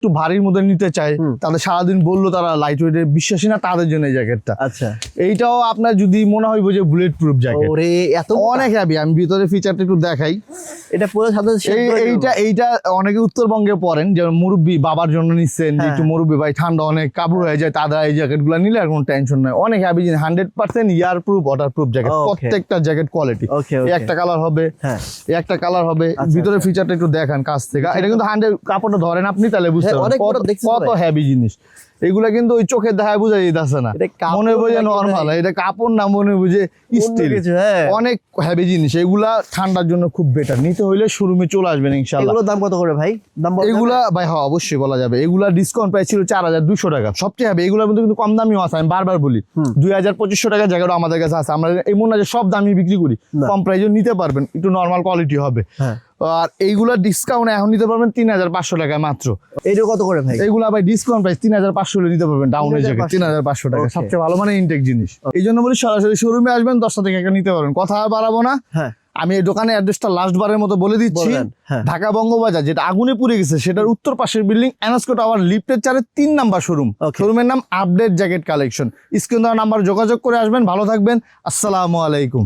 একটু ভারীর মধ্যে নিতে চায়, তাদের সারাদিন বললো তারা লাইট ওয়েটের বিশ্বাসী না, তাদের জন্য এই জ্যাকেটটা। আচ্ছা, এইটাও আপনার যদি মনে হয় যে বুলেট প্রুফ জ্যাকেট, ওরে এত অনেক হ্যাভি। আমি ভিতরে ফিচারটা একটু দেখাই। এটা পুরো সাথে এইটা অনেকে উত্তরবঙ্গে পরেন, যেমন মুরব্বী বাবার জন্য নিচ্ছেন, যে একটু মুরব্বী ভাই ঠান্ডা অনেক কাবু হয়ে যায়, তারা এই জ্যাকেট গুলো নিলে আর কোনো টেনশন নাই। অনেক হ্যাভি জিনিস, 100% ইয়ার প্রুফ, ওয়াটার প্রুফ জ্যাকেট, প্রত্যেকটা জ্যাকেট কোয়ালিটি। একটা কালার হবে, একটা কালার হবে। ভিতরে ফিচারটা একটু দেখান কাছ থেকে। এটা কিন্তু 100 কাপড়টা ধরেন আপনি, তাহলে বুঝতে পারবেন কত হ্যাভি জিনিস। এগুলা কিন্তু ওই চোখের দেখায় বোঝা যাইতেছে না, মনে বুঝে নরমাল, এটা কাপড় না, মনে বুঝে স্টিল। অনেক হ্যাভি জিনিস, এগুলা ঠান্ডার জন্য খুব বেটার। নিতে হইলে শোরুমে চলে আসবেন ইনশাআল্লাহ। এগুলোর দাম কত করে ভাই? এগুলা ভাই হ্যাঁ অবশ্যই বলা যাবে। এগুলা ডিসকাউন্ট প্রাইস ছিল 4200 টাকা, সবচেয়ে হ্যাভি। এগুলোর মধ্যে কিন্তু কম দামিও আছে, আমি বারবার বলি 2000-2500 টাকা জায়গাটা আমাদের কাছে আছে। আমরা এমন না যে সব দামি বিক্রি করি, কম প্রাইসে নিতে পারবেন, একটু নরমাল কোয়ালিটি হবে। আর এইগুলা ডিসকাউন্ট এখন নিতে পারবেন 3500 টাকায় মাত্র। এইটা কত করে ভাই? এইগুলা ভাই ডিসকাউন্ট প্রাইস 3500 হলে নিতে পারবেন, ডাউনের জ্যাকেট 3500 টাকা, সবচেয়ে ভালো মানে ইনটেক জিনিস। এই জন্য বলি সরাসরি শোরুমে আসবেন, 10টা থেকে একটা নিতে পারবেন। কথা আর বাড়াবো না, আমি এই দোকানের অ্যাড্রেসটা লাস্ট বারের মতো বলে দিচ্ছি। ঢাকা বঙ্গবাজার, যেটা আগুনে পুড়ে গেছে, সেটার উত্তর পাশের বিল্ডিং এনস্কো টাওয়ার লিফটের 3 নাম্বার শোরুম। শোরুমের নাম আপডেট জ্যাকেট কালেকশন। স্ক্রিন দেওয়া নাম্বার যোগাযোগ করে আসবেন। ভালো থাকবেন, আসসালামু আলাইকুম।